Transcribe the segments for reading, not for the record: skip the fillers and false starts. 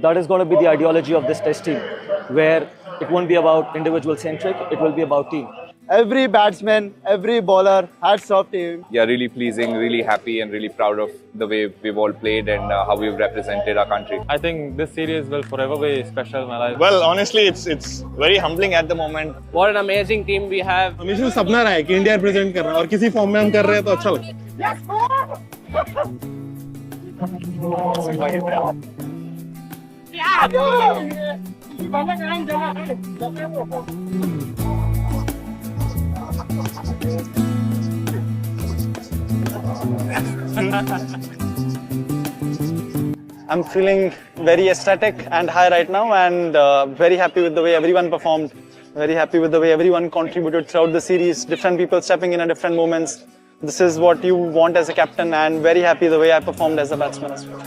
that is going to be the ideology of this test team, where it won't be about individual centric, it will be about team. Every batsman, every bowler, hats off to him. Yeah, really pleasing, really happy and really proud of the way we've all played and how we've represented our country. I think this series will forever be special in my life. Well, honestly, it's very humbling at the moment. What an amazing team we have. हमेशा सपना रहा है कि India represent करना और किसी form में हम कर रहे हैं तो अच्छा लगता है। I'm feeling very ecstatic and high right now, and very happy with the way everyone performed. Very happy with the way everyone contributed throughout the series. Different people stepping in at different moments. This is what you want as a captain, and very happy the way I performed as a batsman as well.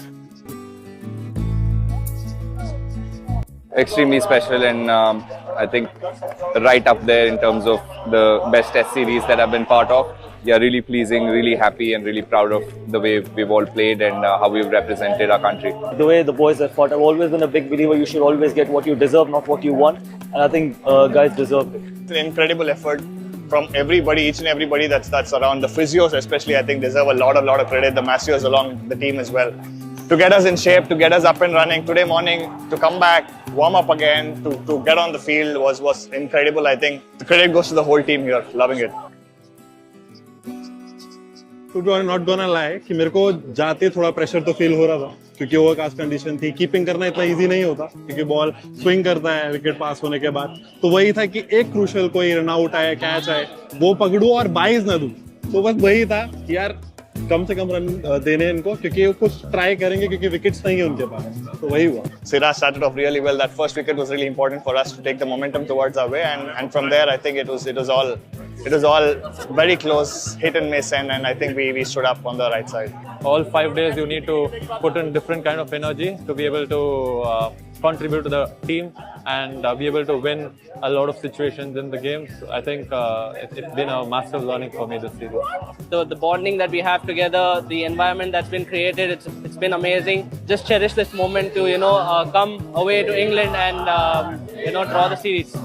Extremely special and I think right up there in terms of the best test series that I've been part of. Yeah, really pleasing, really happy and really proud of the way we've all played and how we've represented our country. The way the boys have fought, I've always been a big believer you should always get what you deserve, not what you want. And I think guys deserved it. It's an incredible effort from everybody, each and everybody that's around. The physios especially, I think, deserve a lot of credit. The massios along the team as well. To get us in shape, to get us up and running today morning, to come back, warm up again, to get on the field was incredible. I think the credit goes to the whole team here. Loving it. Not gonna lie कि मेरे को जाते थोड़ा pressure तो feel हो रहा था क्योंकि ओवरकास्ट कंडीशन थी। कीपिंग करना इतना इजी नहीं होता क्योंकि बॉल स्विंग करता है विकेट पास होने के बाद। तो वही था कि एक क्रूशियल कोई रन आउट आए, कैच आए, वो पकड़ू और 22 ना दूं। तो बस वही था कि यार कम से कम रन देने इनको क्योंकि वो कुछ ट्राई करेंगे क्योंकि विकेट्स नहीं है उनके पास। तो वही हुआ। Siraj started off really well. That first wicket was really important for us to take the momentum towards our way, and from there I think it was all very close, hit and miss, and I think we stood up on the right side. All 5 days you need to put in different kind of energy to be able to contribute to the team and be able to win a lot of situations in the games. I think it's been a massive learning for me this season. The bonding that we have together, the environment that's been created, it's been amazing. Just cherish this moment to come away to England and draw the series.